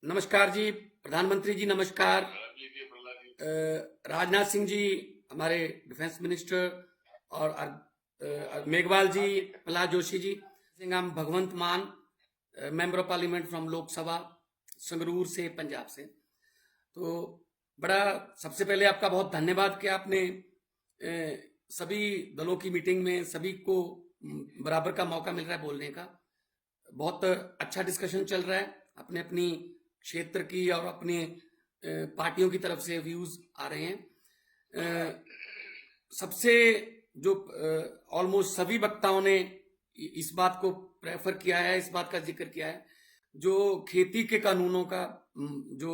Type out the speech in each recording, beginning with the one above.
नमस्कार जी, प्रधानमंत्री जी नमस्कार। राजनाथ सिंह जी हमारे डिफेंस मिनिस्टर और मेघवाल जी, प्रहलाद जोशी जी, सिंह हम भगवंत मान, member of parliament from Lok Sabha Sangrur से, पंजाब से। तो बड़ा सबसे पहले आपका बहुत धन्यवाद कि आपने सभी दलों की मीटिंग में सभी को बराबर का मौका मिल रहा है बोलने का। बहुत अच्छा डिस्कशन चल रहा है, अपने अपनी क्षेत्र की और अपने पार्टियों की तरफ से व्यूज आ रहे हैं। सबसे जो ऑलमोस्ट सभी वक्ताओं ने इस बात को प्रेफर किया है, इस बात का जिक्र किया है, जो खेती के कानूनों का जो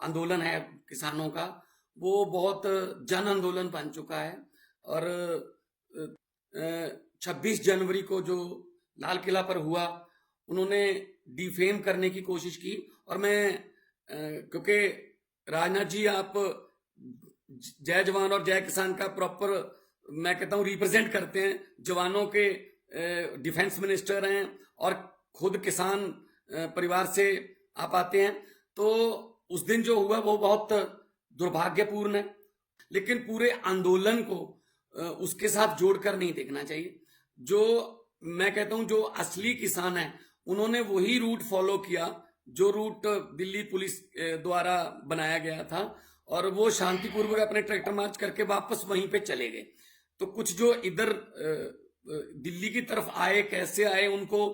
आंदोलन है किसानों का, वो बहुत जन आंदोलन बन चुका है। और 26 जनवरी को जो लाल किला पर हुआ, उन्होंने डिफेम करने की कोशिश की। और मैं क्योंकि राजनाथ जी आप जय जवान और जय किसान का प्रॉपर मैं कहता हूं रिप्रेजेंट करते हैं, जवानों के डिफेंस मिनिस्टर हैं और खुद किसान परिवार से आप आते हैं, तो उस दिन जो हुआ वो बहुत दुर्भाग्यपूर्ण है। लेकिन पूरे आंदोलन को उसके साथ जोड़कर नहीं देखना चाहिए। जो मैं कहता हूं जो असली किसान है, उन्होंने वही रूट फॉलो किया जो रूट दिल्ली पुलिस द्वारा बनाया गया था, और वो शांतिपूर्वक अपने ट्रैक्टर मार्च करके वापस वहीं पे चले गए। तो कुछ जो इधर दिल्ली की तरफ आए, कैसे आए उनको,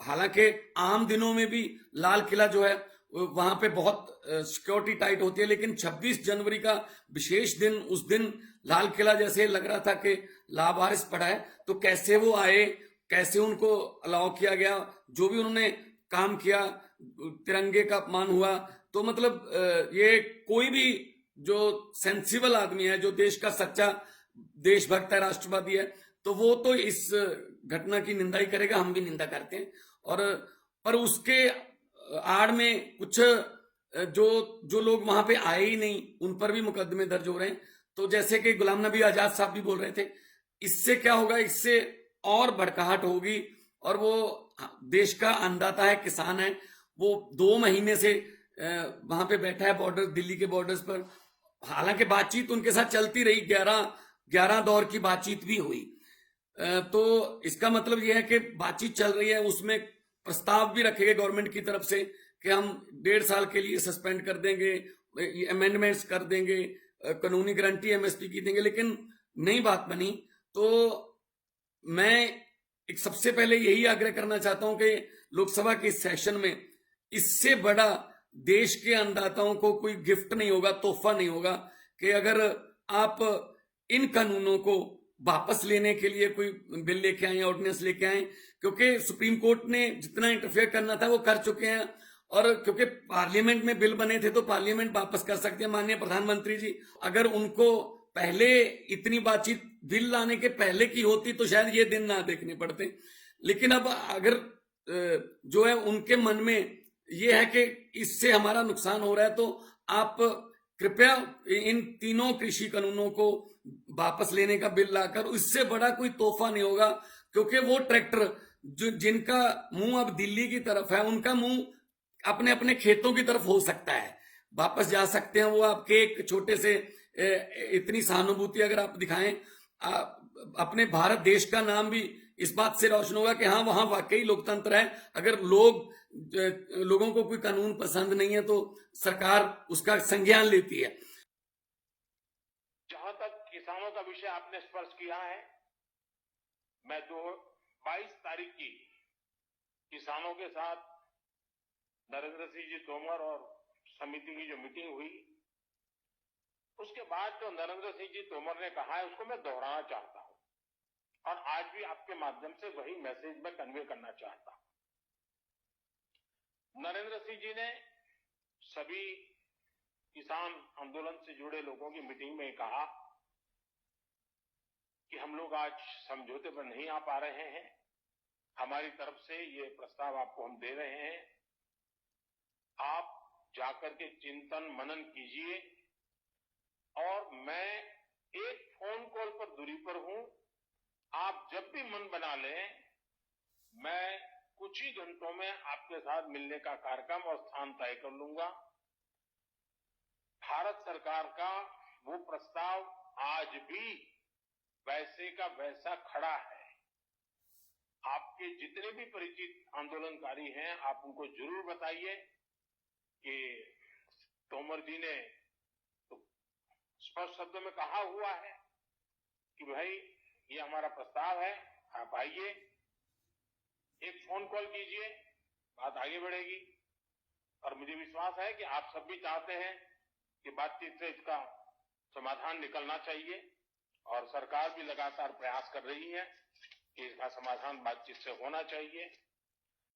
हालांकि आम दिनों में भी लाल किला जो है वहां पे बहुत सिक्योरिटी टाइट होती है, लेकिन 26 जनवरी का विशेष दिन, उस दिन लाल किला जैसे लग रहा था कि लावारिस पड़ा है। तो कैसे वो आए, कैसे उनको अलाउ किया गया, जो भी उन्होंने काम किया, तिरंगे का अपमान हुआ। तो मतलब ये कोई भी जो सेंसिबल आदमी है, जो देश का सच्चा देशभक्त है, राष्ट्रवादी है, तो वो तो इस घटना की निंदा ही करेगा, हम भी निंदा करते हैं। और पर उसके आड़ में कुछ जो जो लोग वहां पे आए ही नहीं, उन पर भी मुकदमे दर्ज हो रहे हैं। तो जैसे कि गुलाम नबी आजाद साहब भी बोल रहे थे, इससे क्या होगा, इससे और भड़काहट होगी। और वो देश का अन्नदाता है, किसान है, वो 2 महीने से वहां पे बैठा है बॉर्डर, दिल्ली के बॉर्डर्स पर। हालांकि बातचीत उनके साथ चलती रही, 11 दौर की बातचीत भी हुई। तो इसका मतलब यह है कि बातचीत चल रही है, उसमें प्रस्ताव भी रखे गए गवर्नमेंट की तरफ से कि हम 1.5 साल के लिए सस्पेंड कर देंगे, अमेंडमेंट्स कर देंगे, कानूनी गारंटी एमएसपी की देंगे, लेकिन नई बात बनी। तो मैं एक सबसे पहले यही आग्रह करना चाहता हूं कि लोकसभा के सेशन में इससे बड़ा देश के अन्नदाताओं को कोई गिफ्ट नहीं होगा, तोहफा नहीं होगा, कि अगर आप इन कानूनों को वापस लेने के लिए कोई बिल लेके आए, ऑर्डिनेंस लेके आए। क्योंकि सुप्रीम कोर्ट ने जितना इंटरफेयर करना था वो कर चुके हैं, और क्योंकि पार्लियामेंट में बिल बने थे तो पार्लियामेंट वापस कर सकते हैं। माननीय प्रधानमंत्री जी, अगर उनको पहले इतनी बातचीत बिल लाने के पहले की होती तो शायद ये दिन ना देखने पड़ते। लेकिन अब अगर जो है उनके मन में ये है कि इससे हमारा नुकसान हो रहा है, तो आप कृपया इन तीनों कृषि कानूनों को वापस लेने का बिल लाकर, इससे बड़ा कोई तोहफा नहीं होगा। क्योंकि वो ट्रैक्टर जो जिनका मुंह अब दिल्ली की तरफ है, उनका मुंह अपने अपने खेतों की तरफ हो सकता है, वापस जा सकते हैं वो। आपके एक छोटे से इतनी सहानुभूति अगर आप दिखाएं, अपने भारत देश का नाम भी इस बात से रोशन होगा कि हाँ, वहां वाकई लोकतंत्र है। अगर लोगों को कोई कानून पसंद नहीं है तो सरकार उसका संज्ञान लेती है। जहां तक किसानों का विषय आपने स्पर्श किया है, मैं 22 तारीख की किसानों के साथ नरेंद्र सिंह जी तोमर और समिति की जो मीटिंग हुई, उसके बाद जो नरेंद्र सिंह जी तोमर ने कहा है उसको मैं दोहराना चाहता हूं, और आज भी आपके माध्यम से वही मैसेज मैं कन्वे करना चाहता हूं। नरेंद्र सिंह जी ने सभी किसान आंदोलन से जुड़े लोगों की मीटिंग में कहा कि हम लोग आज समझौते पर नहीं आ पा रहे हैं, हमारी तरफ से ये प्रस्ताव आपको हम दे रहे हैं, आप जाकर के चिंतन मनन कीजिए, और मैं एक फोन कॉल पर दूरी पर हूं, आप जब भी मन बना लें, मैं कुछ ही घंटों में आपके साथ मिलने का कार्यक्रम और स्थान तय कर लूंगा। भारत सरकार का वो प्रस्ताव आज भी वैसे का वैसा खड़ा है। आपके जितने भी परिचित आंदोलनकारी हैं, आप उनको जरूर बताइए कि तोमर जी ने तो स्पष्ट शब्दों में कहा हुआ है कि भाई ये हमारा प्रस्ताव है, आप आइए, एक फोन कॉल कीजिए, बात आगे बढ़ेगी। और मुझे विश्वास है कि आप सब भी चाहते हैं कि बातचीत से इसका समाधान निकलना चाहिए और सरकार भी लगातार प्रयास कर रही है कि इसका समाधान बातचीत से होना चाहिए।